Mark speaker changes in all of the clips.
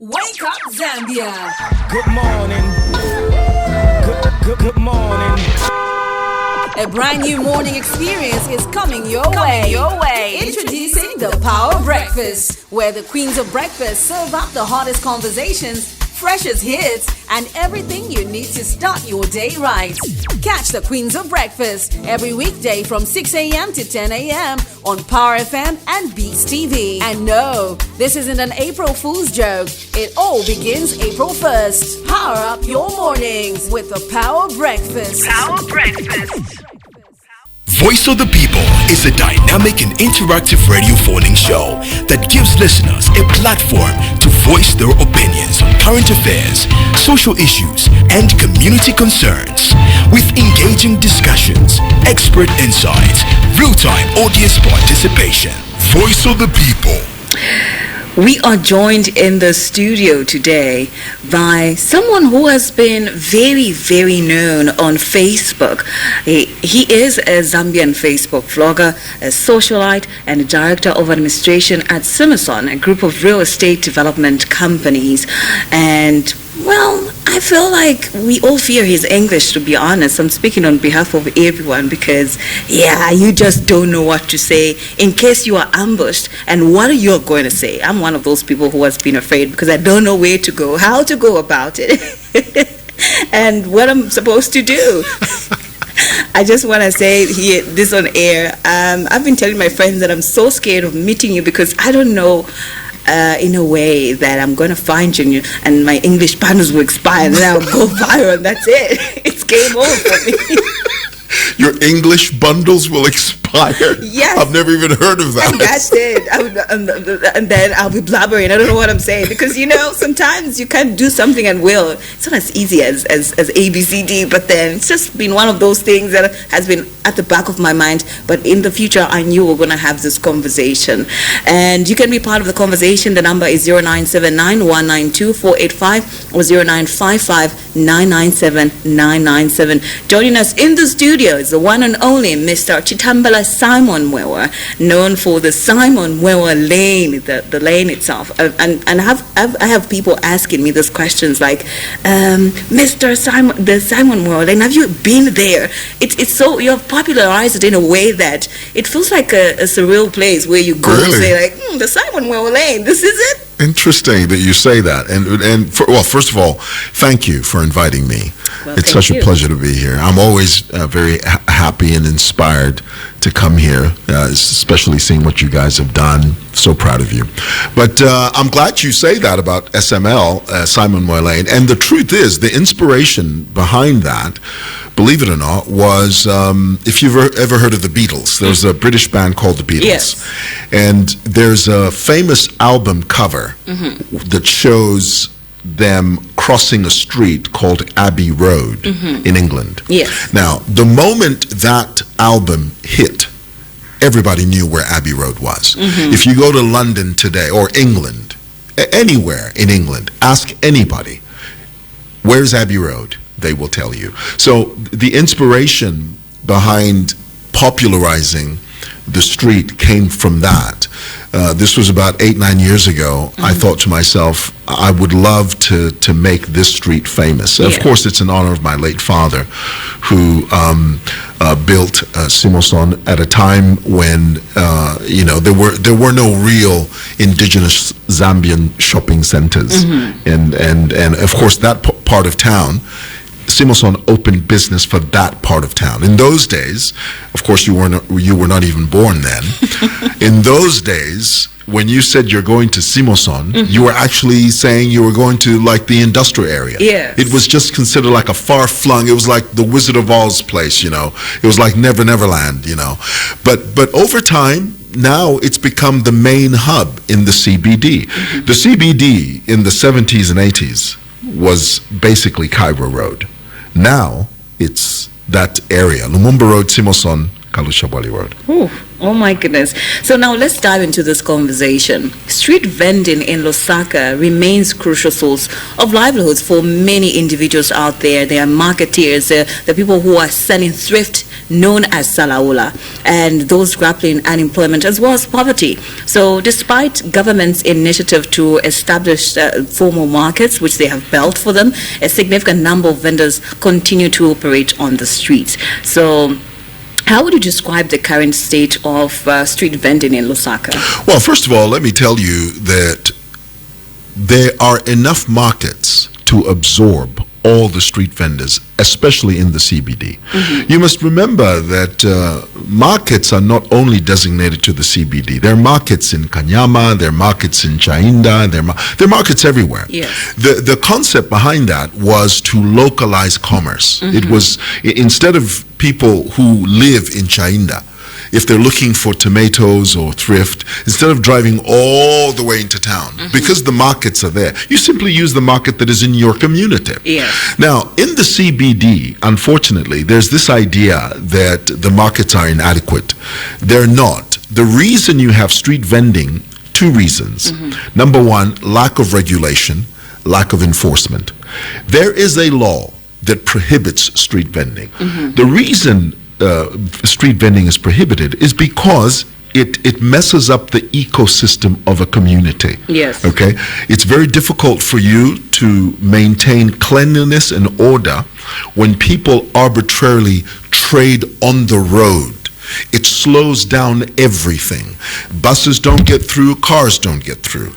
Speaker 1: Wake up, Zambia.
Speaker 2: Good morning. Good morning.
Speaker 1: A brand new morning experience is coming your way. Introducing the Power Breakfast, where the queens of breakfast serve up the hottest conversations, freshest hits, and everything you need to start your day right. Catch the Queens of Breakfast every weekday from 6 a.m. to 10 a.m. on Power FM and Dstv. And no, this isn't an April Fool's joke. It all begins April 1st. Power up your mornings with the Power Breakfast.
Speaker 3: Power Breakfast.
Speaker 4: Voice of the People is a dynamic and interactive radio phoning show that gives listeners a platform to voice their opinions on current affairs, social issues, and community concerns. With engaging discussions, expert insights, real-time audience participation. Voice of the People.
Speaker 5: We are joined in the studio today by someone who has been very, very known on Facebook. He is a Zambian Facebook vlogger, a socialite, and a director of administration at Simmerson, a group of real estate development companies. And, well, I feel like we all fear his English, to be honest. I'm speaking on behalf of everyone because, you just don't know what to say in case you are ambushed. And what are you going to say? I'm one of those people who has been afraid because I don't know where to go, how to go about it, and what I'm supposed to do. I just want to say here, this on air. I've been telling my friends that I'm so scared of meeting you because I don't know in a way that I'm going to find you and my English bundles will expire and then I'll go viral and that's it. It's game over for me.
Speaker 6: Your English bundles will expire?
Speaker 5: Yes.
Speaker 6: I've never even heard of that.
Speaker 5: And that's it. And then I'll be blabbering. I don't know what I'm saying. Because, sometimes you can't do something and will. It's not as easy as ABCD, but then it's just been one of those things that has been at the back of my mind. But in the future, I knew we were going to have this conversation. And you can be part of the conversation. The number is 0979-192-485 or 0955-997-997. Joining us in the studio is the one and only Mr. Chitambala Simon Mwewa, known for the Simon Mwewa lane, the lane itself. And I have people asking me these questions like, Mr. Simon, the Simon Mwewa lane, have you been there? It's so, you have popularized it in a way that it feels like a surreal place where you go and say like, the Simon Mwewa lane, this is it?
Speaker 6: Interesting that you say that. First of all, thank you for inviting me.
Speaker 5: Well,
Speaker 6: it's such a pleasure to be here. I'm always very happy and inspired to come here, especially seeing what you guys have done. So proud of you. But I'm glad you say that about SML, Simon Mwewa. And the truth is, the inspiration behind that, believe it or not, was, if you've ever heard of the Beatles, there's a British band called the Beatles.
Speaker 5: Yes.
Speaker 6: And there's a famous album cover that shows them crossing a street called Abbey Road in England.
Speaker 5: Yes.
Speaker 6: Now, the moment that album hit, everybody knew where Abbey Road was. If you go to London today, or England, anywhere in England, ask anybody, where's Abbey Road? They will tell you. So the inspiration behind popularizing the street came from that. This was about 8-9 years ago. I thought to myself, I would love to make this street famous. Of course, it's in honor of my late father, who built Simmerson at a time when there were no real indigenous Zambian shopping centers, and of course that part of town. Simmerson opened business for that part of town. In those days, of course, you were not even born then. In those days, when you said you're going to Simmerson, you were actually saying you were going to like the industrial area.
Speaker 5: Yes.
Speaker 6: It was just considered like a far-flung. It was like the Wizard of Oz place, It was like Neverland, But over time, now it's become the main hub in the CBD. The CBD in the 70s and 80s was basically Cairo Road. Now it's that area, Lumumba Road, Simmerson, Kalushabwali Road.
Speaker 5: Oh my goodness. So now let's dive into this conversation. Street vending in Lusaka remains a crucial source of livelihoods for many individuals out there. They are marketeers, the people who are selling thrift known as Salaula, and those grappling unemployment as well as poverty. So despite government's initiative to establish formal markets, which they have built for them, a significant number of vendors continue to operate on the streets. So how would you describe the current state of street vending in Lusaka?
Speaker 6: Well, first of all, let me tell you that there are enough markets to absorb all the street vendors, especially in the CBD. You must remember that markets are not only designated to the CBD. There are markets in Kanyama, there are markets in Chanda, there are markets everywhere.
Speaker 5: Yes.
Speaker 6: The concept behind that was to localize commerce. It was, instead of people who live in Chanda, if they're looking for tomatoes or thrift, instead of driving all the way into town, because the markets are there, you simply use the market that is in your community.
Speaker 5: Yes.
Speaker 6: Now, in the CBD, unfortunately, there's this idea that the markets are inadequate. They're not. The reason you have street vending, two reasons. Number one, lack of regulation, lack of enforcement. There is a law that prohibits street vending. The reason street vending is prohibited is because it messes up the ecosystem of a community.
Speaker 5: Yes.
Speaker 6: Okay? It's very difficult for you to maintain cleanliness and order when people arbitrarily trade on the road. It slows down everything. Buses don't get through, cars don't get through.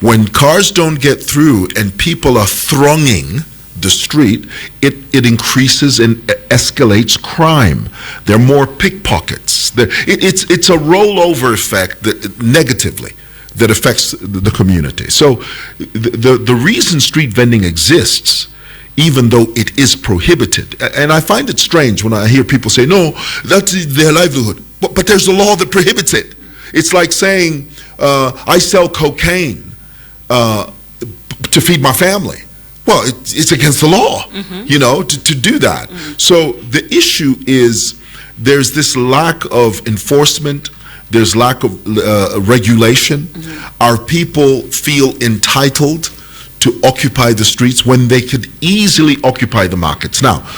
Speaker 6: When cars don't get through and people are thronging the street, it increases and escalates crime. There are more pickpockets. It's a rollover effect that negatively that affects the community. So the reason street vending exists, even though it is prohibited, and I find it strange when I hear people say, no, that's their livelihood. But there's a law that prohibits it. It's like saying, I sell cocaine to feed my family. Well, it's against the law, you know, to do that. So the issue is there's this lack of enforcement, there's lack of regulation. Our people feel entitled to occupy the streets when they could easily occupy the markets. Now,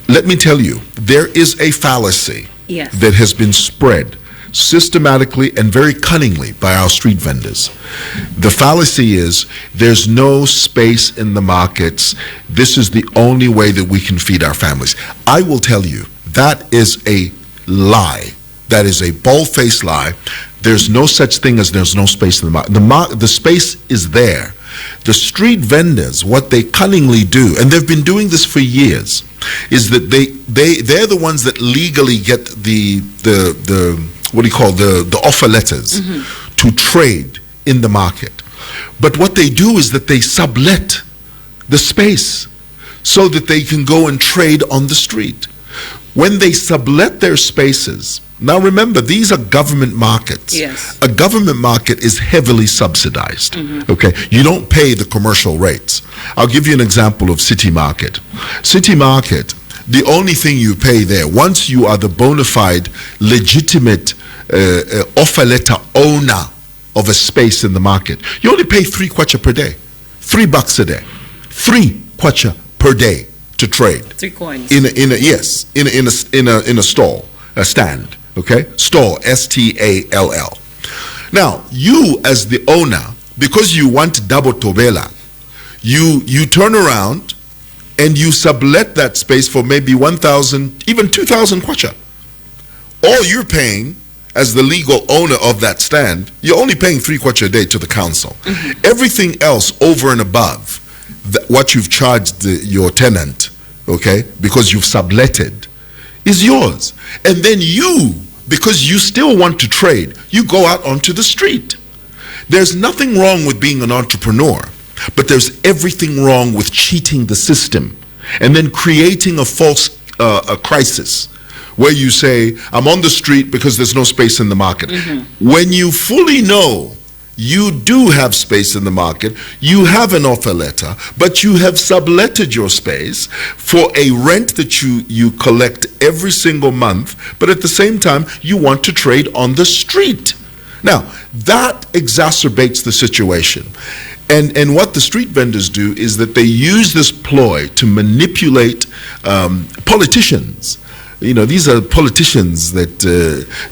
Speaker 6: let me tell you, there is a fallacy that has been spread systematically and very cunningly by our street vendors. The fallacy is there's no space in the markets. This is the only way that we can feed our families. I will tell you, that is a lie. That is a bold-faced lie. There's no such thing as there's no space in the market. The space is there. The street vendors, what they cunningly do, and they've been doing this for years, is that they're the ones that legally get the what do you call the offer letters to trade in the market. But what they do is that they sublet the space so that they can go and trade on the street. When they sublet their spaces, now remember, these are government markets.
Speaker 5: Yes.
Speaker 6: A government market is heavily subsidized. Okay, you don't pay the commercial rates. I'll give you an example of City Market. City Market, the only thing you pay there, once you are the bona fide, legitimate offer letter owner of a space in the market, you only pay 3 kwacha per day, $3 a day, 3 kwacha per day to trade.
Speaker 5: 3 coins.
Speaker 6: In a stall, a stand. Okay, stall, S-T-A-L-L. Now, you as the owner, because you want double tobela, you turn around and you sublet that space for maybe 1,000, even 2,000 kwacha. All you're paying as the legal owner of that stand, you're only paying 3 kwacha a day to the council. Everything else over and above what you've charged your tenant, okay, because you've subletted, is yours. And then you, because you still want to trade, you go out onto the street. There's nothing wrong with being an entrepreneur, but there's everything wrong with cheating the system and then creating a false a crisis where you say, I'm on the street because there's no space in the market. When you fully know you do have space in the market, you have an offer letter, but you have subletted your space for a rent that you collect every single month, but at the same time, you want to trade on the street. Now, that exacerbates the situation. And what the street vendors do is that they use this ploy to manipulate politicians these are politicians that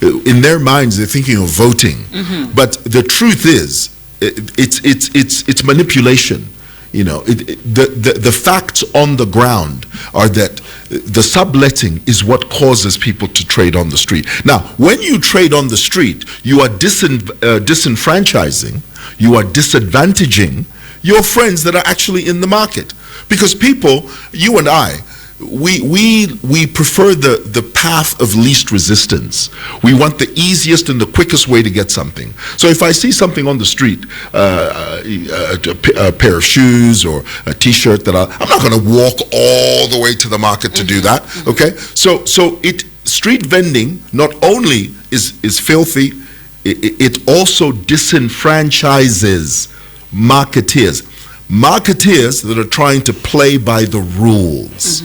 Speaker 6: in their minds they're thinking of voting. But the truth is, it's manipulation. The facts on the ground are that the subletting is what causes people to trade on the street. Now, when you trade on the street, you are disenfranchising, you are disadvantaging your friends that are actually in the market. Because people, you and I, we prefer the path of least resistance. We want the easiest and the quickest way to get something. So if I see something on the street, a pair of shoes or a t-shirt, that I'm not going to walk all the way to the market to do that. Okay, so street vending not only is filthy, it also disenfranchises marketeers that are trying to play by the rules.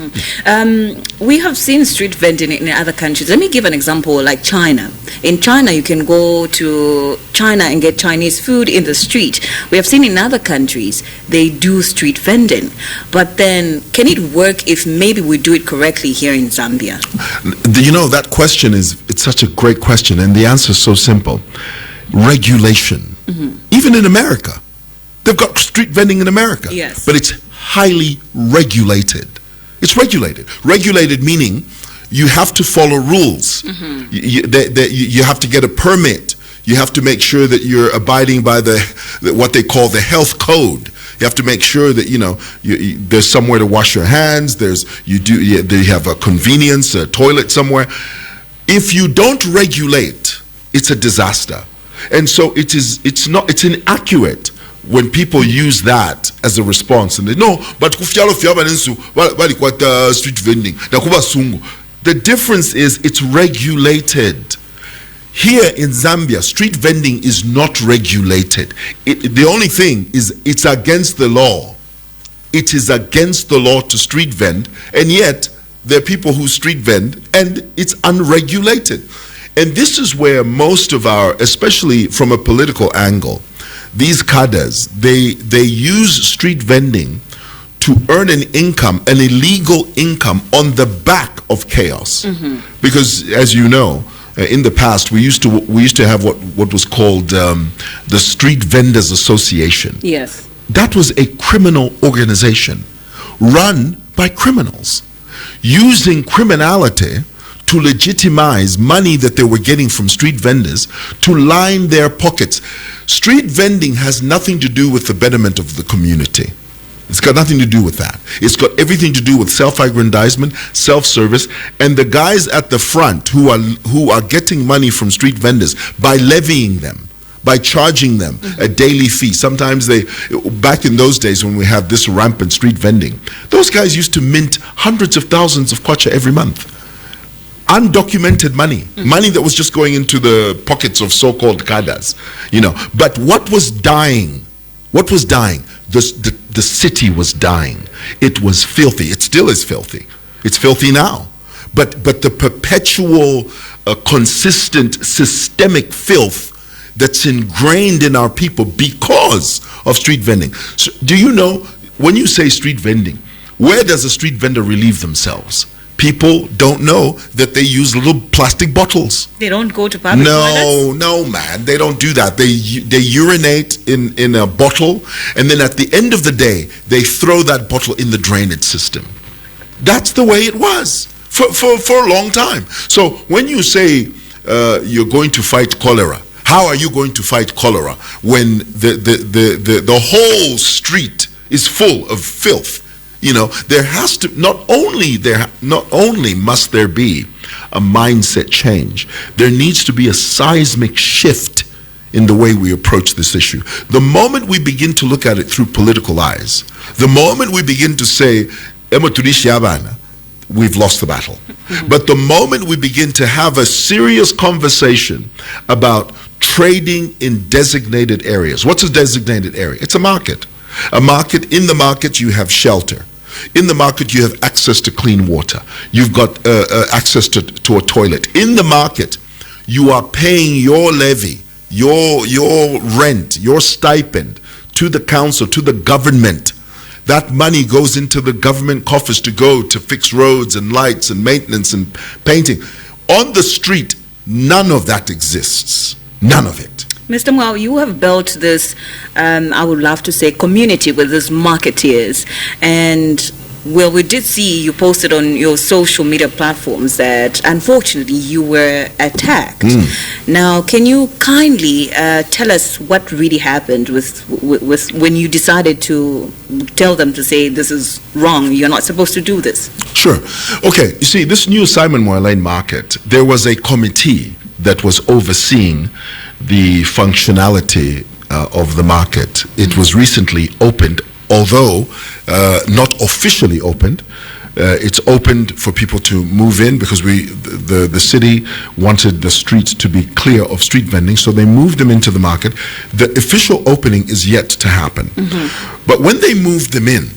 Speaker 5: We have seen street vending in other countries. Let me give an example, like China. In China, you can go to China and get Chinese food in the street. We have seen in other countries, they do street vending. But then, can it work if maybe we do it correctly here in Zambia?
Speaker 6: That question it's such a great question, and the answer is so simple. Regulation. Even in America. They've got street vending in America,
Speaker 5: yes,
Speaker 6: but it's highly regulated. It's regulated. Regulated meaning you have to follow rules. You have to get a permit. You have to make sure that you're abiding by what they call the health code. You have to make sure that there's somewhere to wash your hands. They have a convenience, a toilet somewhere. If you don't regulate, it's a disaster, and so it's inaccurate when people use that as a response, and they but street vending. The difference is it's regulated. Here in Zambia, street vending is not regulated. The only thing is it's against the law. It is against the law to street vend, and yet there are people who street vend, and it's unregulated. And this is where most of our, especially from a political angle, these cadres, they use street vending to earn an income, an illegal income, on the back of chaos. Because, as you know, in the past we used to have what was called the Street Vendors Association.
Speaker 5: Yes,
Speaker 6: that was a criminal organization run by criminals, using criminality to legitimize money that they were getting from street vendors to line their pockets. Street vending has nothing to do with the betterment of the community. It's got nothing to do with that. It's got everything to do with self-aggrandizement, self-service, and the guys at the front who are getting money from street vendors by levying them, by charging them a daily fee. Sometimes back in those days when we had this rampant street vending, those guys used to mint hundreds of thousands of kwacha every month. Undocumented money, money that was just going into the pockets of so-called cadres, But what was dying? What was dying? The city was dying. It was filthy. It still is filthy. It's filthy now. But the perpetual, consistent, systemic filth that's ingrained in our people because of street vending. So, do you know, when you say street vending, where does a street vendor relieve themselves? People don't know that they use little plastic bottles.
Speaker 5: They don't go to public toilets?
Speaker 6: No, man. They don't do that. They urinate in a bottle, and then at the end of the day, they throw that bottle in the drainage system. That's the way it was for a long time. So when you say you're going to fight cholera, how are you going to fight cholera when the whole street is full of filth? There has to not only must there be a mindset change, there needs to be a seismic shift in the way we approach this issue. The moment we begin to look at it through political eyes, the moment we begin to say, we've lost the battle. But the moment we begin to have a serious conversation about trading in designated areas. What's a designated area? It's a market. A market. In the market, you have shelter. In the market, you have access to clean water. You've got access to a toilet. In the market, you are paying your levy, your rent, your stipend to the council, to the government. That money goes into the government coffers to go to fix roads and lights and maintenance and painting. On the street, none of that exists. None of it.
Speaker 5: Mr. Mwewa, you have built this, I would love to say, community with these marketeers. And, well, we did see you posted on your social media platforms that, unfortunately, you were attacked. Now, can you kindly tell us what really happened with when you decided to tell them to say, this is wrong, you're not supposed to do this?
Speaker 6: Sure. Okay, you see, this new Simon Mwewa Market, there was a committee that was overseeing the functionality of the market. It was recently opened, although not officially opened. It's opened for people to move in because the city wanted the streets to be clear of street vending, so they moved them into the market. The official opening is yet to happen. But when they moved them in,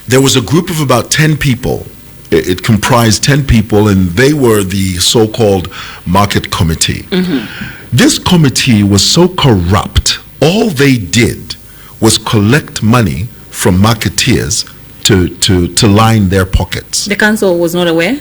Speaker 6: there was a group of about 10 people. It comprised 10 people, and they were the so-called market committee. This committee was so corrupt, all they did was collect money from marketeers to line their pockets.
Speaker 5: The council was not aware?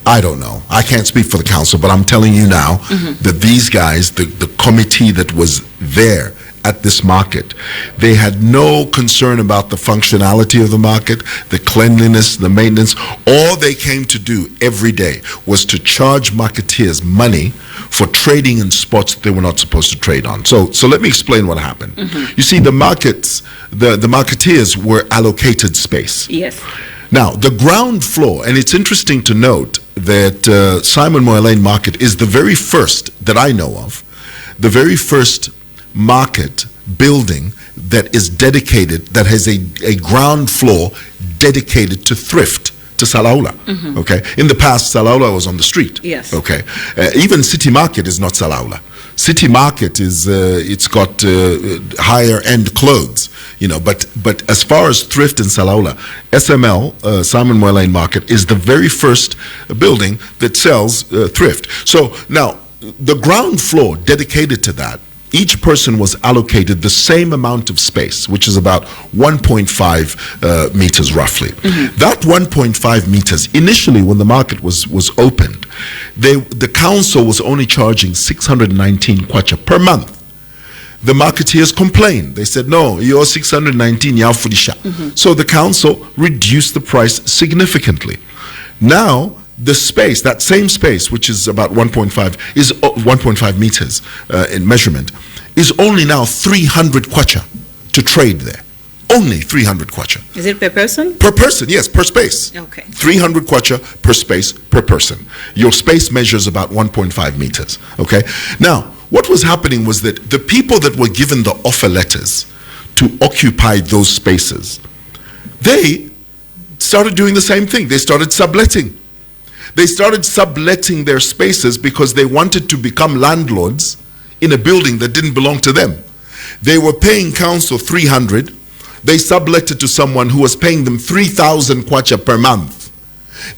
Speaker 6: I don't know. I can't speak for the council, but I'm telling you now that these guys, the committee that was there at this market, they had no concern about the functionality of the market, the cleanliness, the maintenance. All they came to do every day was to charge marketeers money for trading in spots they were not supposed to trade on. So let me explain what happened. You see, the markets, the marketeers were allocated space.
Speaker 5: Yes.
Speaker 6: Now, the ground floor, and it's interesting to note that Simon Mwewa Market is the very first that I know of, the very first market building that is dedicated, that has a ground floor dedicated to thrift, to Salaula. Okay, in the past, Salaula was on the street.
Speaker 5: Yes.
Speaker 6: Okay, even City Market is not Salaula. City Market is it's got higher end clothes, you know. But as far as thrift in Salaula, SML Simon Mwewa Market is the very first building that sells thrift. So now the ground floor dedicated to that, each person was allocated the same amount of space, which is about 1.5 meters roughly. That 1.5 meters, initially when the market was opened, the council was only charging 619 kwacha per month. The marketeers complained. They said, no, you're 619, yafudisha. So the council reduced the price significantly. Now, the space, that same space, which is about 1.5, is 1.5 meters in measurement, is only now 300 kwacha to trade there. Only 300 kwacha.
Speaker 5: Is it per person?
Speaker 6: Per person, yes, per space.
Speaker 5: Okay.
Speaker 6: 300 kwacha per space, per person. Your space measures about 1.5 meters, okay? Now, what was happening was that the people that were given the offer letters to occupy those spaces, they started doing the same thing. They started subletting. They started subletting their spaces because they wanted to become landlords in a building that didn't belong to them. They were paying council 300. They subletted to someone who was paying them 3,000 kwacha per month.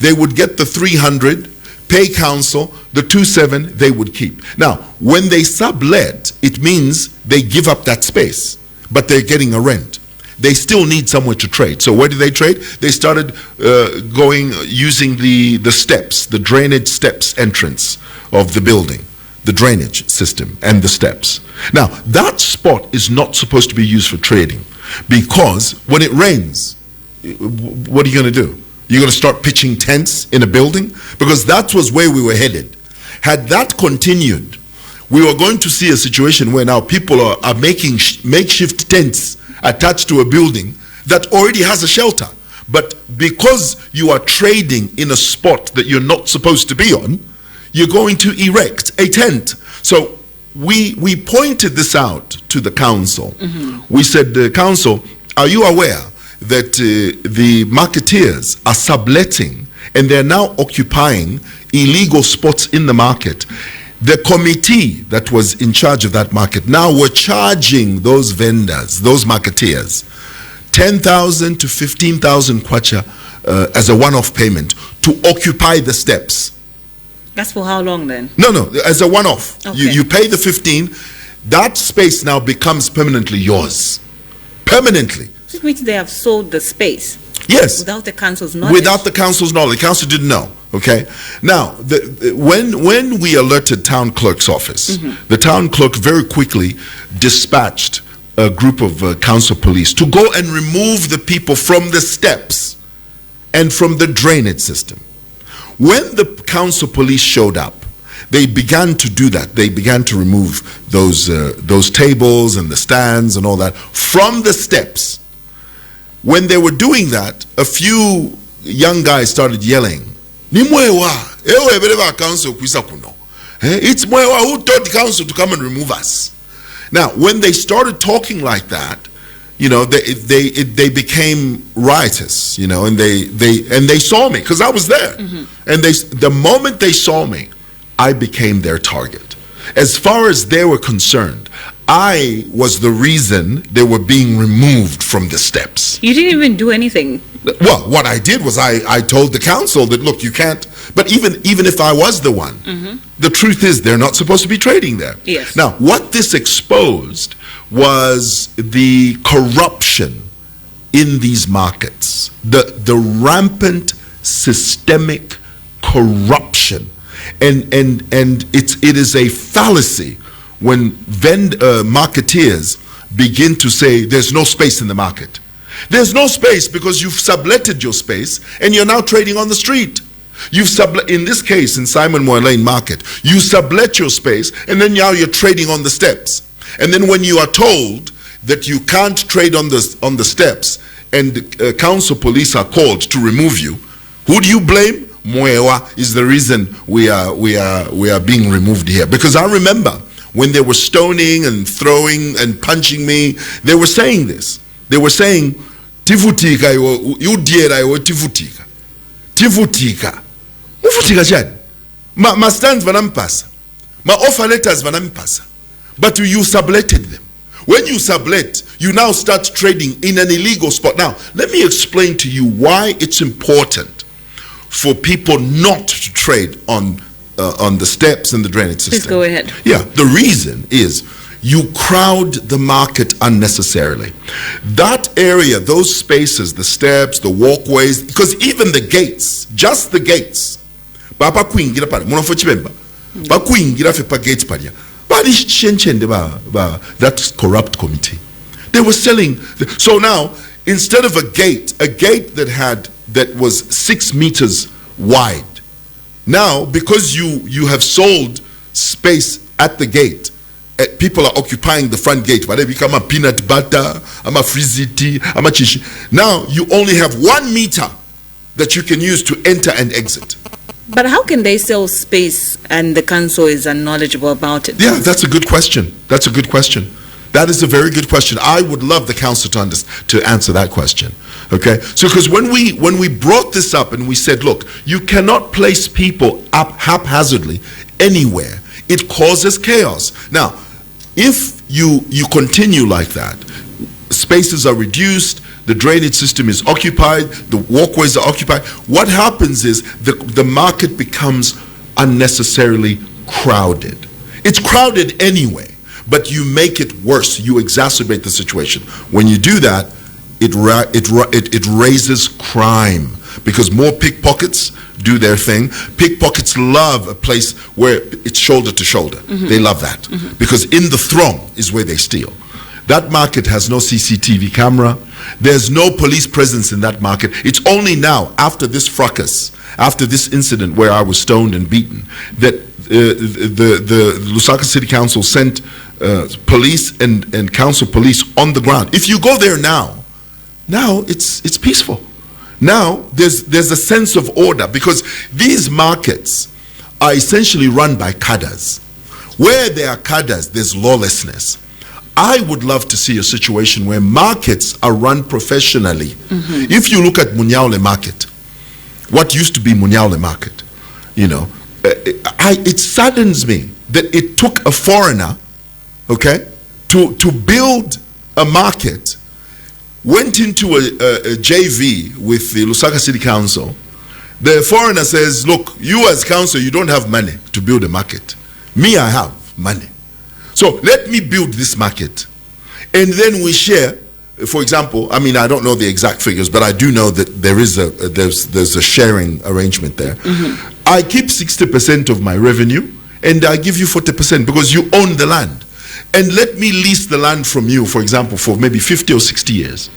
Speaker 6: They would get the 300, pay council, the 2,700 they would keep. Now, when they sublet, it means they give up that space, but they're getting a rent. They still need somewhere to trade. So where did they trade? They started using the steps, the drainage steps entrance of the building, the drainage system and the steps. Now, that spot is not supposed to be used for trading because when it rains, what are you going to do? You're going to start pitching tents in a building? Because that was where we were headed. Had that continued, we were going to see a situation where now people are making makeshift tents attached to a building that already has a shelter. But because you are trading in a spot that you're not supposed to be on, you're going to erect a tent. So we pointed this out to the council. We said, council, are you aware that the marketeers are subletting and they're now occupying illegal spots in the market? The committee that was in charge of that market now were charging those vendors, those marketeers, 10,000 to 15,000 kwacha as a one-off payment to occupy the steps.
Speaker 5: That's for how long then?
Speaker 6: No, as a one-off.
Speaker 5: Okay.
Speaker 6: You pay the 15, that space now becomes permanently yours. permanently.
Speaker 5: Which they have sold the space.
Speaker 6: Yes.
Speaker 5: Without the council's knowledge.
Speaker 6: Without the council's knowledge. The council didn't know. Okay. Now, when we alerted town clerk's office, the town clerk very quickly dispatched a group of council police to go and remove the people from the steps and from the drainage system. When the council police showed up, they began to do that. They began to remove those tables and the stands and all that from the steps. When they were doing that, a few young guys started yelling, "Ni Mwewa, council kwisa kuno. It's Mwewa who told the council to come and remove us." Now, when they started talking like that, you know, they became riotous, you know, and they saw me because I was there, and the moment they saw me, I became their target. As far as they were concerned, I was the reason they were being removed from the steps.
Speaker 5: You didn't even do anything.
Speaker 6: Well, what I did was I told the council that, look, you can't, but even if I was the one, the truth is they're not supposed to be trading there.
Speaker 5: Yes.
Speaker 6: Now, what this exposed was the corruption in these markets, the rampant systemic corruption. And it is a fallacy when marketeers begin to say there's no space in the market. There's no space because you've subletted your space and you're now trading on the street. In this case, in Simon Moore Lane Market, you sublet your space and then now you're trading on the steps. And then when you are told that you can't trade on the steps and council police are called to remove you, who do you blame? Mwewa is the reason we are being removed here. Because I remember when they were stoning and throwing and punching me, they were saying this. They were saying, "Tivutika you diera yo tivutika. Tivutika. Uvutika chani. Ma stands vanampasa. Ma offer letters vanampasa. But you subletted them. When you sublet, you now start trading in an illegal spot." Now, let me explain to you why it's important for people not to trade on the steps and the drainage system.
Speaker 5: Please go ahead.
Speaker 6: Yeah, the reason is you crowd the market unnecessarily. That area, those spaces, the steps, the walkways, because even the gates, just the gates, papa kuingira pale, muno fochibemba, pa kuingira fe pa gates pale, bali shenchende ba that corrupt committee. They were selling. So now, instead of a gate that was 6 meters wide, now because you have sold space at the gate, people are occupying the front gate, but they become a peanut butter, I'm a frizzy, I'm a chishi. Now you only have 1 meter that you can use to enter and exit.
Speaker 5: But how can they sell space and the council is unknowledgeable about it?
Speaker 6: Yeah, that's a good question. That's a good question. That is a very good question. I would love the council to answer that question. Okay, so because when we brought this up and we said, look, you cannot place people up haphazardly anywhere. It causes chaos. Now, if you continue like that, spaces are reduced, the drainage system is occupied, the walkways are occupied. What happens is the market becomes unnecessarily crowded. It's crowded anyway, but you make it worse. You exacerbate the situation. When you do that, it raises crime because more pickpockets do their thing. Pickpockets love a place where it's shoulder to shoulder. They love that because in the throng is where they steal. That market has no CCTV camera. There's no police presence in that market. It's only now, after this fracas, after this incident where I was stoned and beaten, that the Lusaka City Council sent police and council police on the ground. If you go there now it's peaceful. Now there's a sense of order because these markets are essentially run by cadres. Where there are cadres, there's lawlessness. I would love to see a situation where markets are run professionally. If you look at Munyaole Market, what used to be Munyaole Market, you know, it saddens me that it took a foreigner, okay, to build a market, went into a JV with the Lusaka City Council. The foreigner says, look, you as council, you don't have money to build a market. Me, I have money. So let me build this market. And then we share for example, I mean, I don't know the exact figures, but I do know that there's a sharing arrangement there. I keep 60% of my revenue, and I give you 40% because you own the land. And let me lease the land from you, for example, for maybe 50 or 60 years.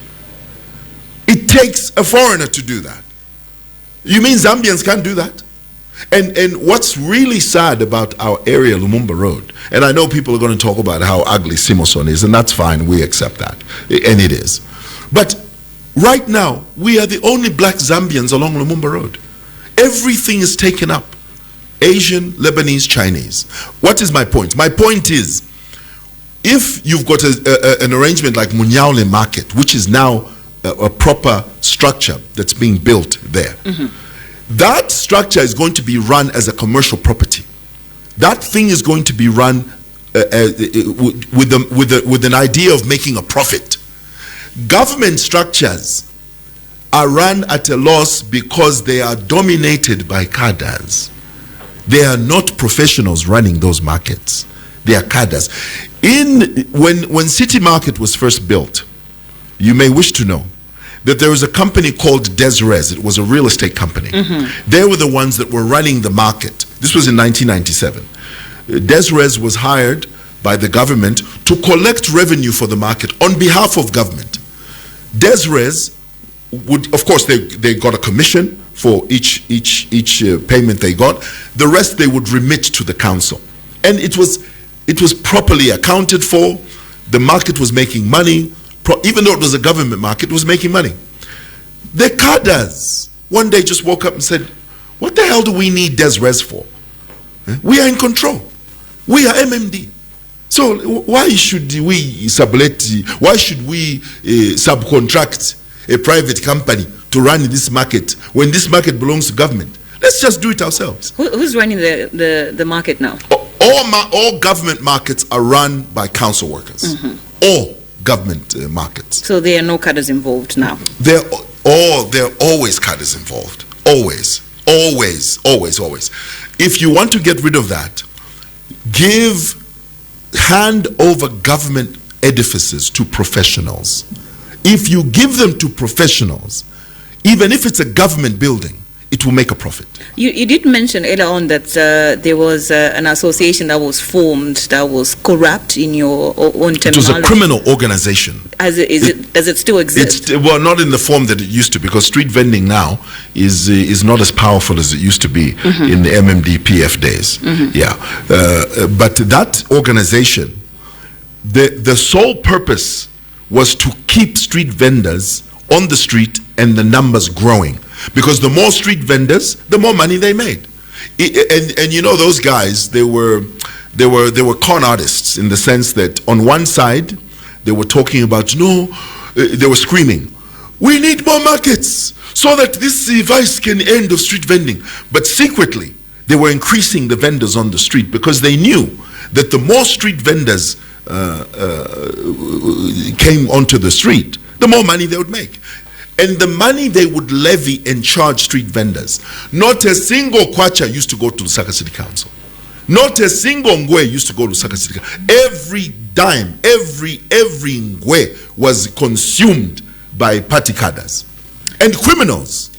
Speaker 6: It takes a foreigner to do that. You mean Zambians can't do that? And what's really sad about our area, Lumumba Road, and I know people are going to talk about how ugly Simoson is, and that's fine, we accept that, and it is. But right now, we are the only black Zambians along Lumumba Road. Everything is taken up. Asian, Lebanese, Chinese. What is my point? My point is, if you've got an arrangement like Munyaule Market, which is now a proper structure that's being built there, that structure is going to be run as a commercial property. That thing is going to be run with an idea of making a profit. Government structures are run at a loss because they are dominated by cadres. They are not professionals running those markets. They are cadres. When City Market was first built, you may wish to know that there was a company called Desres. It was a real estate company. They were the ones that were running the market. This was in 1997. Desres was hired by the government to collect revenue for the market on behalf of government. Desres would, of course, they got a commission for each payment they got. The rest they would remit to the council, and it was properly accounted for. The market was making money. Even though it was a government market, it was making money. The cadres one day just woke up and said, what the hell do we need Desres for? We are in control. We are MMD. So why should we subcontract a private company to run this market when this market belongs to government? Let's just do it ourselves.
Speaker 5: Who's running the market now?
Speaker 6: All government markets are run by council workers. All government markets.
Speaker 5: So there are no cadres involved now?
Speaker 6: There are always cadres involved. Always. If you want to get rid of that, hand over government edifices to professionals. If you give them to professionals, even if it's a government building, it will make a profit.
Speaker 5: You did mention earlier on that there was an association that was formed that was corrupt in your own terminology.
Speaker 6: It was a criminal organization.
Speaker 5: Does it still exist?
Speaker 6: Well, not in the form that it used to, because street vending now is not as powerful as it used to be in the MMD PF days. But that organization, the sole purpose was to keep street vendors on the street and the numbers growing. Because the more street vendors, the more money they made. And you know, those guys, they were con artists, in the sense that on one side they were talking about, they were screaming, we need more markets so that this vice can end of street vending. But secretly they were increasing the vendors on the street, because they knew that the more street vendors came onto the street, the more money they would make. And the money they would levy and charge street vendors, not a single kwacha used to go to Lusaka City Council. Not a single ngwe used to go to Lusaka City Council. Every dime, every ngwe was consumed by party cadres and criminals.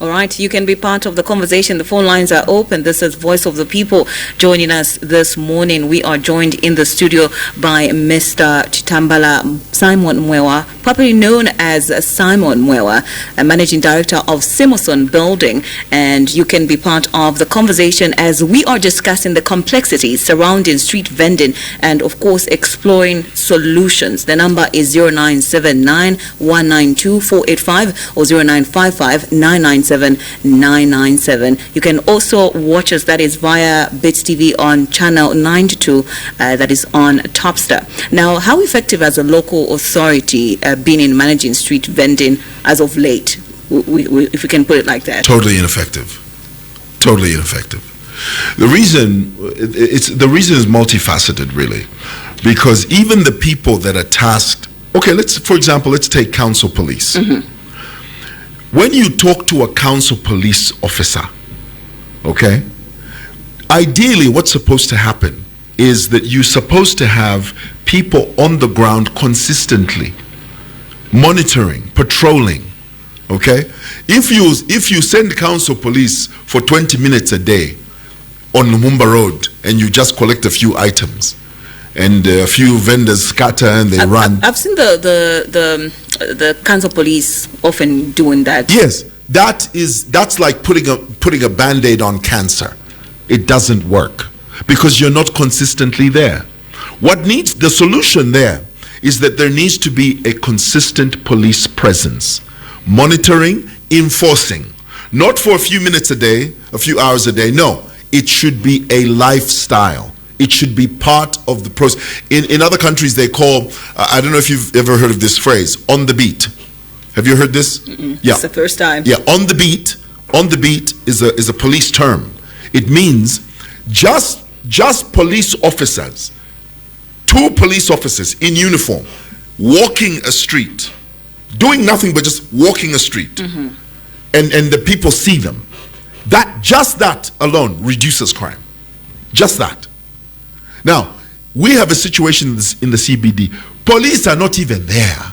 Speaker 5: All right, you can be part of the conversation. The phone lines are open. This is Voice of the People joining us this morning. We are joined in the studio by Mr. Chitambala Simon Mwewa, popularly known as Simon Mwewa, a managing director of Simoson Building. And you can be part of the conversation as we are discussing the complexities surrounding street vending and, of course, exploring solutions. The number is 0979 192 485 or 0955 997 997. You can also watch us, that is via Dstv on channel 92, that is on Topstar. Now, how effective has a local authority been in managing street vending as of late, if we can put it like that?
Speaker 6: Totally ineffective. The reason is multifaceted, really, because even the people that are tasked, for example, let's take council police. When you talk to a council police officer, ideally what's supposed to happen is that you're supposed to have people on the ground consistently monitoring, patrolling. Okay, if you send council police for 20 minutes a day on Lumumba Road and you just collect a few items, and a few vendors scatter and they run.
Speaker 5: I've seen the council police often doing that.
Speaker 6: Yes, that's like putting a band-aid on cancer. It doesn't work because you're not consistently there. What needs the solution there is that there needs to be a consistent police presence, monitoring, enforcing, not for a few minutes a day, a few hours a day. No, it should be a lifestyle. It should be part of the process. In other countries, they call, I don't know if you've ever heard of this phrase, on the beat. Have you heard this?
Speaker 5: Yeah. It's the first time.
Speaker 6: Yeah, on the beat. On the beat is a police term. It means just police officers, 2 police officers in uniform, walking a street, doing nothing but just walking a street, and the people see them. Just that alone reduces crime. Just that. Now, we have a situation in the CBD. Police are not even there.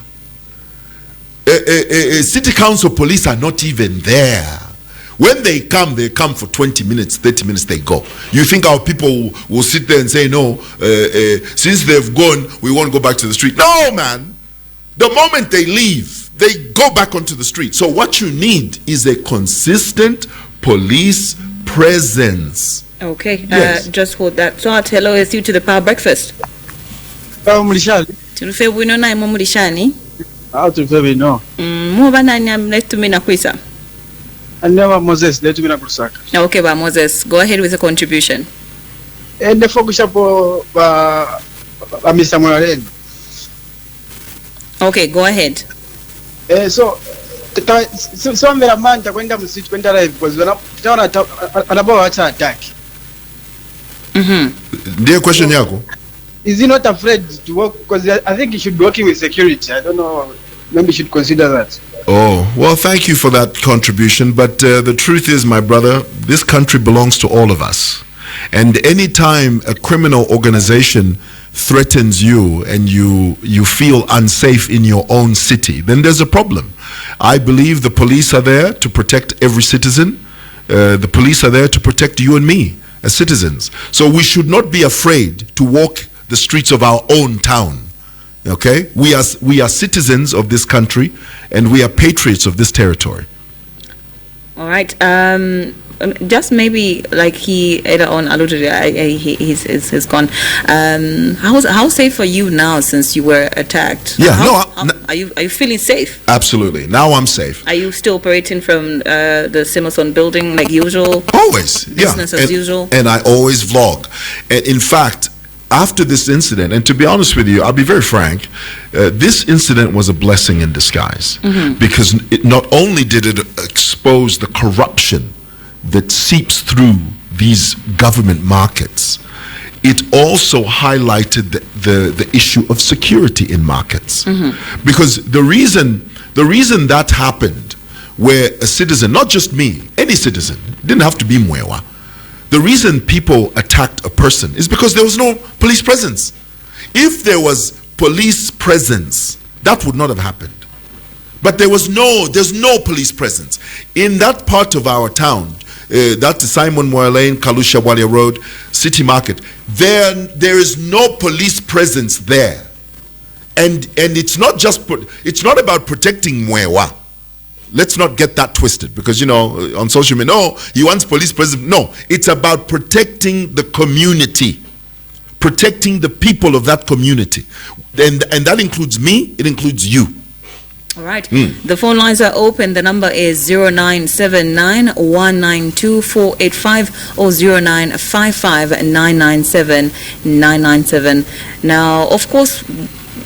Speaker 6: City council police are not even there. When they come for 20 minutes, 30 minutes, they go. You think our people will sit there and say, no, since they've gone, we won't go back to the street. No, man. The moment they leave, they go back onto the street. So what you need is a consistent police presence.
Speaker 5: Okay,
Speaker 6: Yes.
Speaker 5: just hold that. So hello, it's you to the Power Breakfast. Tunufe wino na imo mulishani.
Speaker 2: No.
Speaker 5: Muba nani amletumina kwisa.
Speaker 2: Never Moses, let me kusaka.
Speaker 5: Okay, ba Moses, go ahead with the contribution.
Speaker 2: And the focus po Mr. Morales.
Speaker 5: Okay, go ahead.
Speaker 2: So mera man takwenda msiti kwenda live because anabawa hata attack.
Speaker 6: Ndio question yako.
Speaker 2: Is he not afraid to work? Because I think he should be working with security. I don't know. Maybe he should consider that.
Speaker 6: Oh, well, thank you for that contribution. But the truth is, my brother, this country belongs to all of us. And anytime a criminal organization threatens you and you feel unsafe in your own city, then there's a problem. I believe the police are there to protect every citizen. The police are there to protect you and me as citizens. So we should not be afraid to walk the streets of our own town. Okay? We are citizens of this country and we are patriots of this territory.
Speaker 5: All right. Just maybe like he later on alluded, he's gone. How safe are you now since you were attacked?
Speaker 6: Yeah,
Speaker 5: are you feeling safe?
Speaker 6: Absolutely. Now I'm safe.
Speaker 5: Are you still operating from the Simonson building like usual?
Speaker 6: Always,
Speaker 5: business as usual. And
Speaker 6: I always vlog. And in fact, after this incident, and to be honest with you, I'll be very frank, this incident was a blessing in disguise because it not only did it expose the corruption that seeps through these government markets, it also highlighted the issue of security in markets. Because the reason that happened, where a citizen, not just me, any citizen, didn't have to be Mwewa, the reason people attacked a person is because there was no police presence. If there was police presence, that would not have happened. But there's no police presence. In that part of our town, that's Simon Mwewa Lane, Kalusha Walia Road, City Market, there is no police presence there. And it's not about protecting Mwewa. Let's not get that twisted because, on social media, no, he wants police presence. No, it's about protecting the community, protecting the people of that community. And that includes me, it includes you.
Speaker 5: All right. The phone lines are open. The number is 0979-192-485 or 0955-997-997. Now, of course,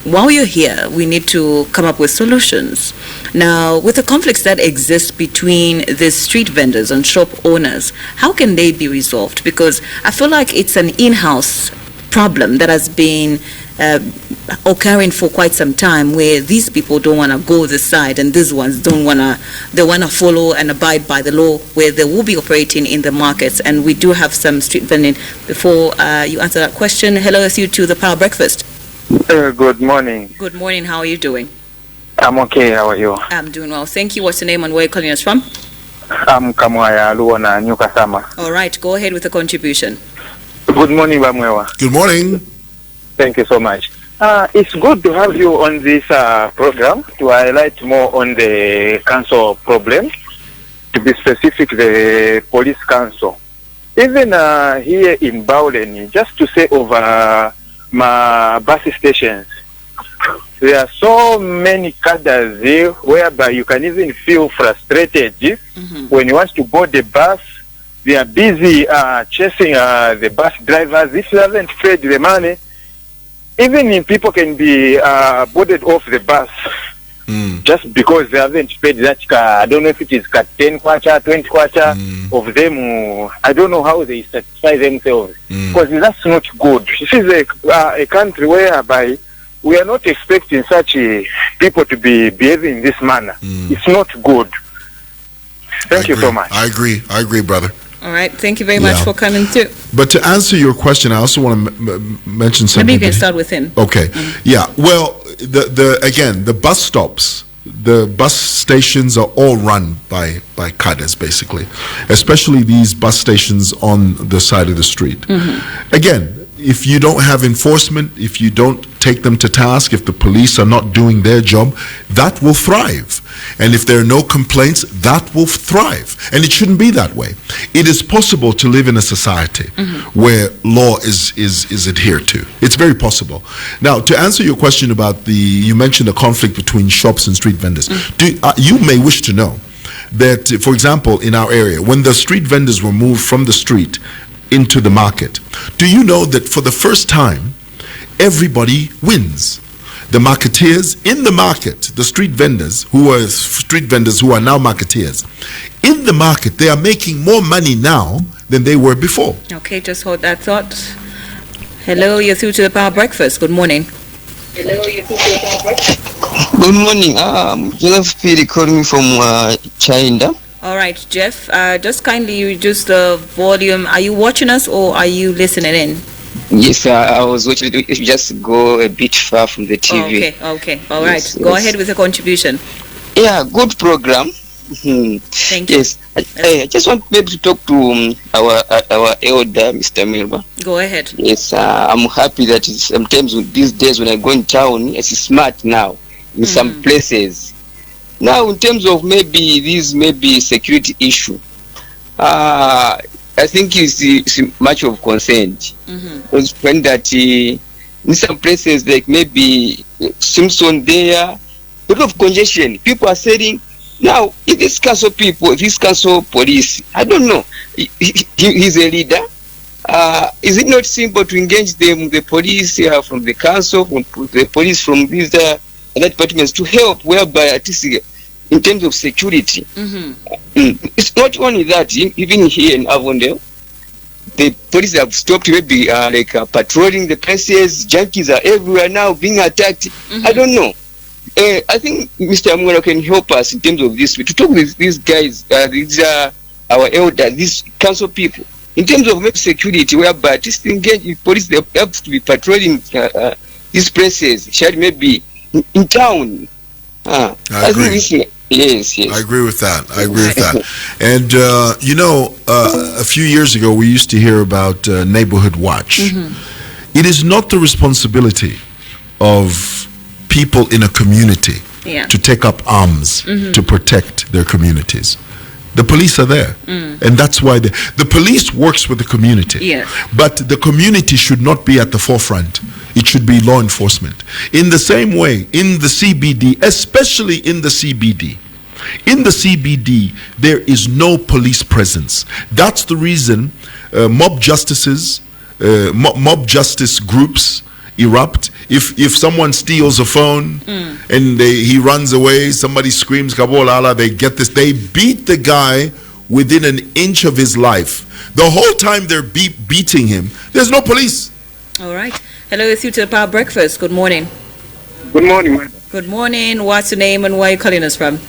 Speaker 5: while you're here, we need to come up with solutions. Now, with the conflicts that exist between the street vendors and shop owners, how can they be resolved? Because I feel like it's an in-house problem that has been occurring for quite some time, where these people don't want to go this side and these ones they want to follow and abide by the law, where they will be operating in the markets. And we do have some street vending. Before you answer that question, hello, it's you to the Power Breakfast.
Speaker 3: Good morning.
Speaker 5: Good morning. How are you doing?
Speaker 3: I'm okay. How are you?
Speaker 5: I'm doing well. Thank you. What's your name and where are you calling us from?
Speaker 3: I'm Kamwaya Luona Nyukasama.
Speaker 5: All right. Go ahead with the contribution.
Speaker 3: Good morning, Mwewa.
Speaker 6: Good morning.
Speaker 3: Thank you so much. It's good to have you on this program to highlight more on the council problem. To be specific, the police council. Even here in Bowden, just to say over my bus stations, there are so many cadres there whereby you can even feel frustrated when you want to board the bus. They are busy chasing the bus drivers. If you haven't paid the money, even if people can be boarded off the bus just because they haven't paid that car. I don't know if it is 10 kwacha, 20 kwacha of them. I don't know how they satisfy themselves because that's not good. This is a country whereby we are not expecting such people to be behaving in this manner. It's not good. Thank you so much.
Speaker 6: I agree, brother.
Speaker 5: All right. Thank you very much for coming through.
Speaker 6: But to answer your question, I also want to mention something.
Speaker 5: Maybe you can start with him.
Speaker 6: Okay. Yeah. Well, the bus stops, the bus stations are all run by cadres, basically, especially these bus stations on the side of the street. Again, if you don't have enforcement, if you don't take them to task, if the police are not doing their job, that will thrive. And if there are no complaints, that will thrive. And it shouldn't be that way. It is possible to live in a society where law is adhered to. It's very possible. Now, to answer your question about you mentioned the conflict between shops and street vendors. You may wish to know that, for example, in our area, when the street vendors were moved from the street into the market, do you know that for the first time, everybody wins? The marketeers in the market, the street vendors who are now marketeers, in the market, they are making more money now than they were before.
Speaker 5: Okay, just hold that thought. Hello, you're through to the Power Breakfast. Good morning.
Speaker 7: Good morning. Jeff Piri calling from Chanda.
Speaker 5: All right, Jeff, just kindly reduce the volume. Are you watching us or are you listening in?
Speaker 7: Yes, I was watching. Just go a bit far from the TV.
Speaker 5: Okay. All right. Go ahead with the contribution.
Speaker 7: Yeah, good program.
Speaker 5: Thank you.
Speaker 7: Yes, I just want maybe to talk to our elder, Mr. Milba.
Speaker 5: Go ahead.
Speaker 7: Yes, I'm happy that sometimes these days when I go in town, it's smart now in some places. Now, in terms of maybe security issue, I think it's much of concern. Because when that in some places like maybe Simpson there, a lot of congestion. People are saying now if this council police, I don't know. He's a leader. Is it not simple to engage them, the police from the council, from the police from these other departments to help, whereby at least in terms of security. It's not only that, even here in Avondale, the police have stopped maybe patrolling the places. Junkies are everywhere now being attacked. I don't know. I think Mr. Mwewa can help us in terms of this. To talk with these guys, these are our elders, these council people, in terms of maybe security, whereby just engage police, they have to be patrolling these places, maybe in town.
Speaker 6: I agree.
Speaker 7: Yes.
Speaker 6: I agree with that. And, a few years ago, we used to hear about Neighborhood Watch. It is not the responsibility of people in a community to take up arms to protect their communities. The police are there. And that's why the police works with the community. But the community should not be at the forefront. It should be law enforcement. In the same way, in the CBD, especially in the CBD, there is no police presence. That's the reason mob justice groups erupt. If someone steals a phone and he runs away, somebody screams Kabolala, they beat the guy within an inch of his life. The whole time they're beating him, there's no police.
Speaker 5: All right. Hello, it's you to the Power Breakfast. Good morning.
Speaker 3: Good morning, madam.
Speaker 5: Good morning. What's your name and where are you calling us from?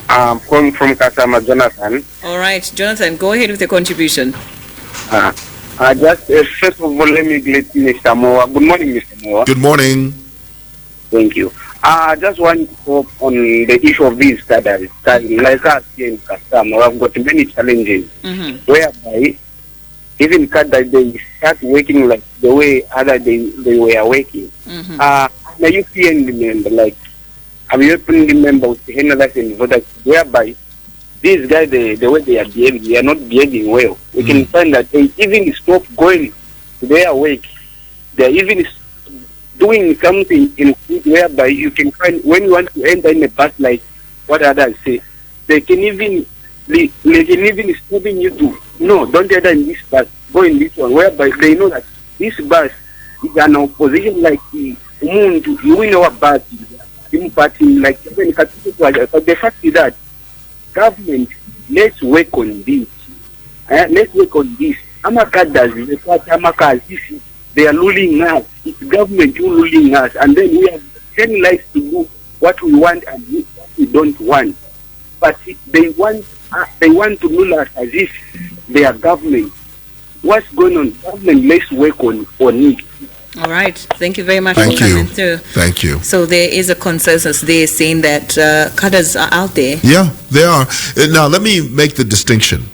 Speaker 3: I'm calling from Kasama, Jonathan.
Speaker 5: All right, Jonathan, go ahead with your contribution.
Speaker 3: Just first of all, let me greet Mr. Mwewa. Good morning, Mr. Mwewa.
Speaker 6: Good morning.
Speaker 3: Thank you. I just want to hope on the issue of these cadres. Like us here in Kasam, I've got many challenges whereby even cadres, they start working like the way other they were working. I'm a UPN member, like I'm a UPN member with the Henry and Voda, whereby these guys, the way they are behaving, they are not behaving well. We can find that they even stop going to their work. They are even doing something in whereby you can find when you want to enter in a bus, like what others say, they can even stopping you to no, don't enter in this bus, go in this one, whereby they know that this bus is an opposition, like you know what bus party, like even but the fact is that government, let's work on this. Let's work on this. They are ruling us. It's government who ruling us, and then we have 10 lives to do what we want and what we don't want. But they want to rule us as if they are government. What's going on? Government, let's work on it.
Speaker 5: All right. Thank you very much
Speaker 6: Thank
Speaker 5: for
Speaker 6: you.
Speaker 5: coming through.
Speaker 6: Thank you.
Speaker 5: So there is a consensus there saying that cadres are out there.
Speaker 6: Yeah, they are. Now, let me make the distinction.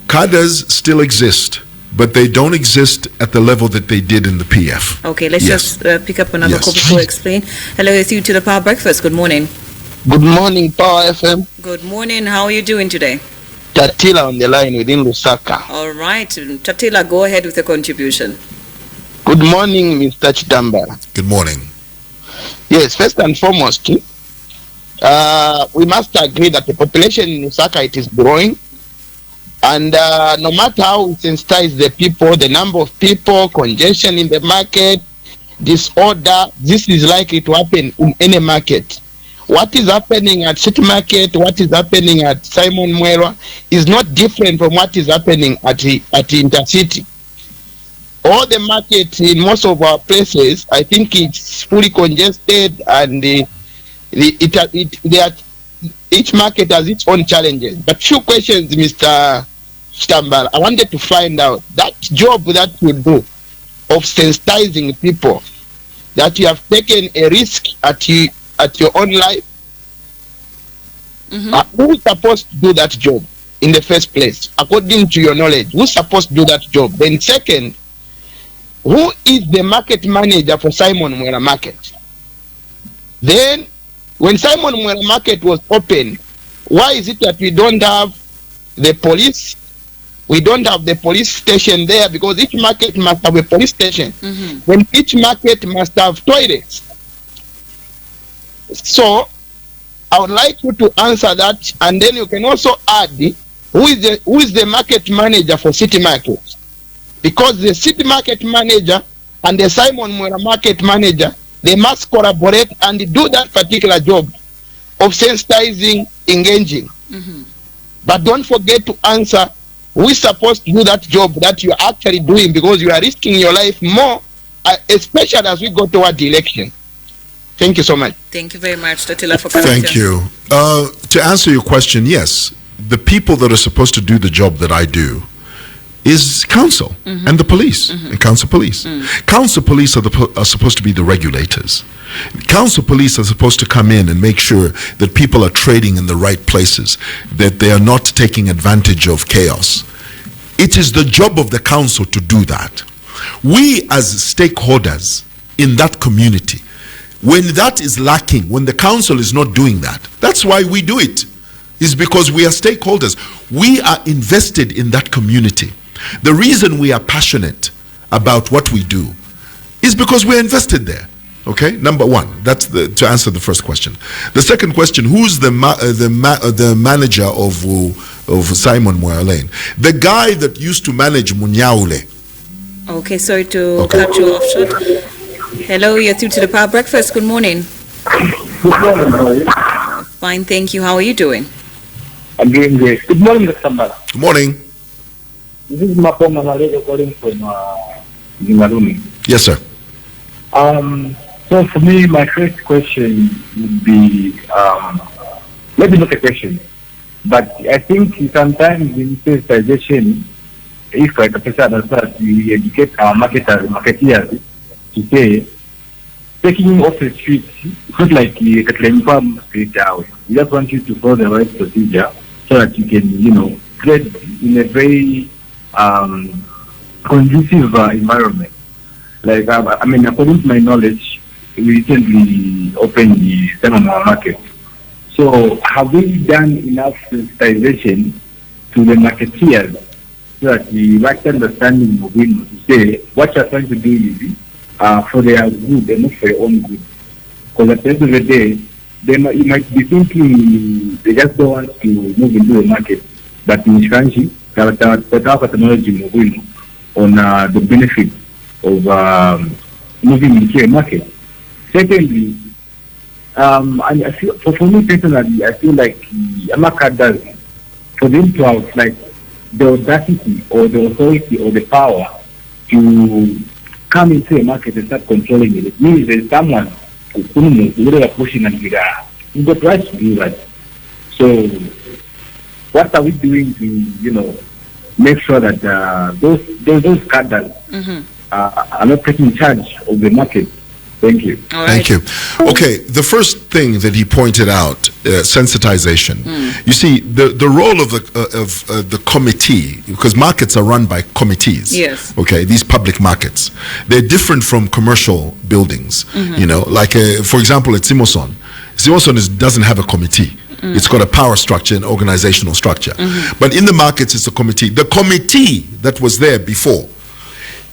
Speaker 6: Cadres still exist, but they don't exist at the level that they did in the PF.
Speaker 5: Okay, let's
Speaker 6: Yes.
Speaker 5: just pick up another
Speaker 6: Yes.
Speaker 5: call before I explain. Hello, it's you to the Power Breakfast. Good morning.
Speaker 7: Good morning, Power FM.
Speaker 5: Good morning. How are you doing today?
Speaker 7: Tatila on the line within Lusaka.
Speaker 5: All right. Tatila, go ahead with the contribution.
Speaker 7: Good morning, Mr. Chitambala.
Speaker 6: Good morning.
Speaker 7: Yes, first and foremost, we must agree that the population in Lusaka, it is growing. And no matter how we sensitize the people, the number of people, congestion in the market, disorder, this is likely to happen in any market. What is happening at City Market, what is happening at Simon Mwewa is not different from what is happening at Intercity. All the markets in most of our places, I think it's fully congested, and each market has its own challenges. But few questions, Mr. Stambal, I wanted to find out that job that you do of sensitizing people, that you have taken a risk at your own life. Who is supposed to do that job in the first place, according to your knowledge? Who's supposed to do that job? Then second, who is the market manager for Simon Mwewa Market? Then, when Simon Mwewa Market was open, why is it that we don't have the police? We don't have the police station there, because each market must have a police station. Then each market must have toilets. So, I would like you to answer that, and then you can also add who is the market manager for City Market. Because the City Market manager and the Simon Mwewa Market manager, they must collaborate and do that particular job of sensitizing, engaging. But don't forget to answer who is supposed to do that job that you are actually doing, because you are risking your life more, especially as we go toward the election. Thank you so much.
Speaker 5: Thank you very much, Tatila, for coming.
Speaker 6: Thank you. To answer your question, yes, the people that are supposed to do the job that I do is council and the police and council police. Council police are supposed to be the regulators. Council police are supposed to come in and make sure that people are trading in the right places, that they are not taking advantage of chaos. It is the job of the council to do that. We as stakeholders in that community, when that is lacking, when the council is not doing that, that's why we do it. Is because we are stakeholders. We are invested in that community. The reason we are passionate about what we do is because we're invested there. Okay, number one, that's to answer the first question. The second question: who's the manager of Simon Mwewa Lane? The guy that used to manage Munyaule.
Speaker 5: Okay, sorry to cut you off short. Hello, you're through to the Power Breakfast. Good morning.
Speaker 8: Good morning, how are you?
Speaker 5: Fine, thank you. How are you doing?
Speaker 8: I'm doing great. Good morning, Mr. Sambala.
Speaker 6: Good morning.
Speaker 8: This is Mapoma Malego calling from Zimaruni.
Speaker 6: Yes, sir.
Speaker 8: So for me, my first question would be, maybe not a question, but I think sometimes in sensitization, if like a person does that, we educate our marketeers to say, taking him off the street, it's not like you can straight out. We just want you to follow the right procedure so that you can, trade in a very conducive environment. Like, according to my knowledge, we recently opened the Sakala market. So have we done enough sensitization to the marketeers so that the right understanding of him to say what you're trying to do is for their good and not for your own good? Because at the end of the day, you might be thinking they just don't want to move into the market, but in Shanshi, that our technology on the benefit of moving into a market. Secondly, I feel, for me personally, I feel like Amaka does, for them to have like the audacity or the authority or the power to come into a market and start controlling it. It means there's someone who are pushing and you've got right to do that. So what are we doing to, make sure that those cadres are not taking charge of the market? Thank you.
Speaker 6: Right. Thank you. Okay, the first thing that he pointed out, sensitization. You see, the role of the committee, because markets are run by committees.
Speaker 5: Yes.
Speaker 6: Okay, these public markets, they're different from commercial buildings. Like for example, at Simoson doesn't have a committee. It's got a power structure and organizational structure. But in the markets, it's a committee. The committee that was there before,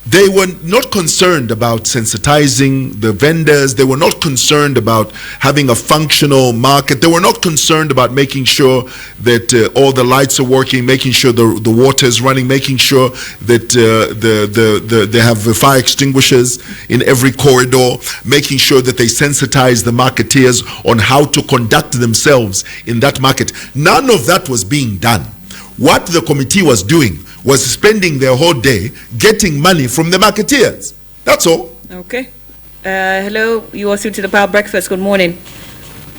Speaker 6: they were not concerned about sensitizing the vendors. They were not concerned about having a functional market. They were not concerned about making sure that all the lights are working, making sure the water is running, making sure that they have fire extinguishers in every corridor, making sure that they sensitize the marketeers on how to conduct themselves in that market. None of that was being done. What the committee was doing was spending their whole day getting money from the marketeers. That's all.
Speaker 5: Okay. Hello, you are through to the Power Breakfast. Good morning.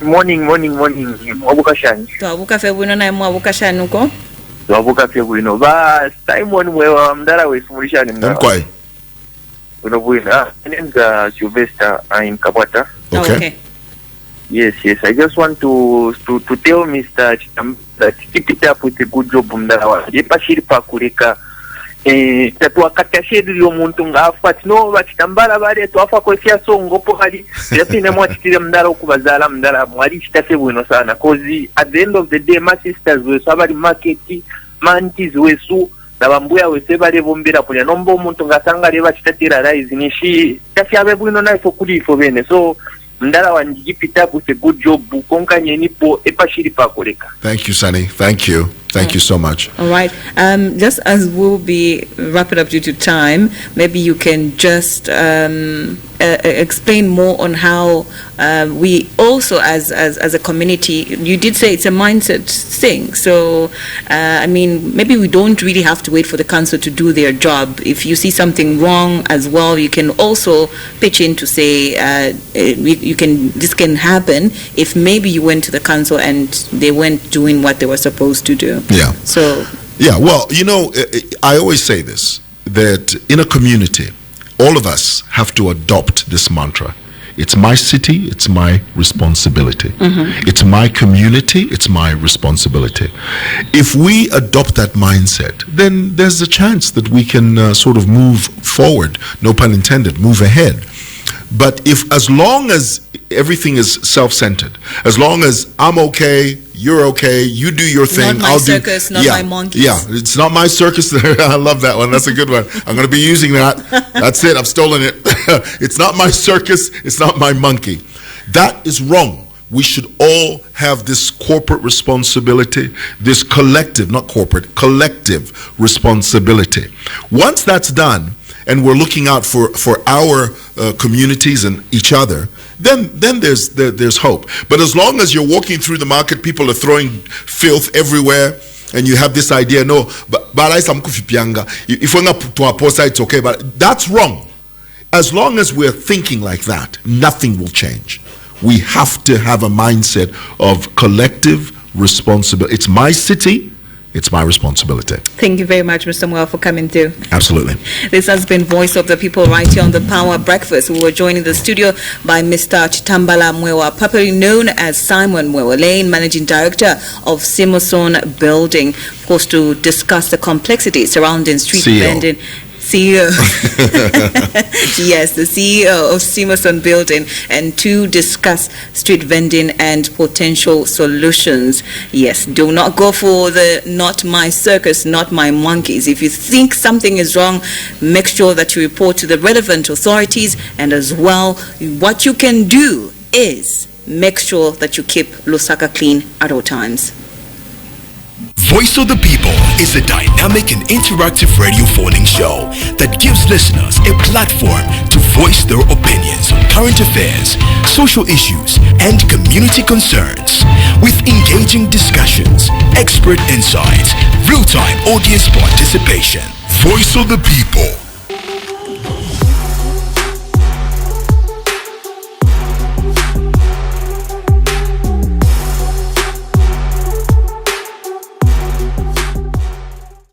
Speaker 3: Morning. Wabuka shani.
Speaker 5: Wabuka fe bwino na mwabuka shani uko?
Speaker 3: Wabuka fe bwino. Ba Simon Mwewa mdara wesumulisha ni mdara.
Speaker 6: Mkwai.
Speaker 3: Bwino. My name is Sylvester in Kabata.
Speaker 6: Okay.
Speaker 3: Yes. I just want to tell Mr. Chanda that keep it up with a good job mdara. Yepashiri pa kuleka tatu akatashedi yo muntu ngafati no batambala bale twafa kwefya songo po hali yapine mwatitire mdara okubazala mdara mwali kitafe bwino sana cause at the end of the day my sisters we sabali market mantis wesu nabambuya wese bale bombera kunya nombo muntu ngasanga leba kitatira rise nishi tafyabe bwino na ifo kuli ifo bene so mdara Wanji keep it up with a good job konkanye nipo epashiri pa kuleka.
Speaker 6: Thank you, Sunny. Thank you so much.
Speaker 5: All right. Just as we'll be wrapping up due to time, maybe you can just explain more on how we also, as a community, you did say it's a mindset thing. So, maybe we don't really have to wait for the council to do their job. If you see something wrong as well, you can also pitch in to say this can happen if maybe you went to the council and they weren't doing what they were supposed to do.
Speaker 6: Yeah.
Speaker 5: So.
Speaker 6: Yeah. Well, I always say this, that in a community, all of us have to adopt this mantra. It's my city, it's my responsibility. It's my community, it's my responsibility. If we adopt that mindset, then there's a chance that we can sort of move forward, no pun intended, move ahead. But as long as everything is self-centered, as long as I'm okay, you're okay, you do your thing,
Speaker 5: not my circus, not my monkeys.
Speaker 6: Yeah, it's not my circus. I love that one. That's a good one. I'm going to be using that. That's it. I've stolen it. It's not my circus. It's not my monkey. That is wrong. We should all have this corporate responsibility, this collective, not corporate, collective responsibility. Once that's done, and we're looking out for our communities and each other, then there's hope. But as long as you're walking through the market, people are throwing filth everywhere, and you have this idea, no, but if we're not to our post, it's okay, but that's wrong. As long as we're thinking like that, nothing will change. We have to have a mindset of collective responsibility. It's my city, It's my responsibility.
Speaker 5: Thank you very much, Mr. Mwewa, for coming through.
Speaker 6: Absolutely.
Speaker 5: This has been Voice of the People right here on the Power Breakfast. We were joined in the studio by Mr. Chitambala Mwewa, popularly known as Simon Mwewa, Lane, Managing Director of Simonson Building, of course, to discuss the complexity surrounding street vending. CEO. Yes, the CEO of Simonson Building, and to discuss street vending and potential solutions. Yes, do not go for the not my circus, not my monkeys. If you think something is wrong, make sure that you report to the relevant authorities, and as well, what you can do is make sure that you keep Lusaka clean at all times.
Speaker 4: Voice of the People is a dynamic and interactive radio phoning show that gives listeners a platform to voice their opinions on current affairs, social issues, and community concerns. With engaging discussions, expert insights, real-time audience participation. Voice of the People.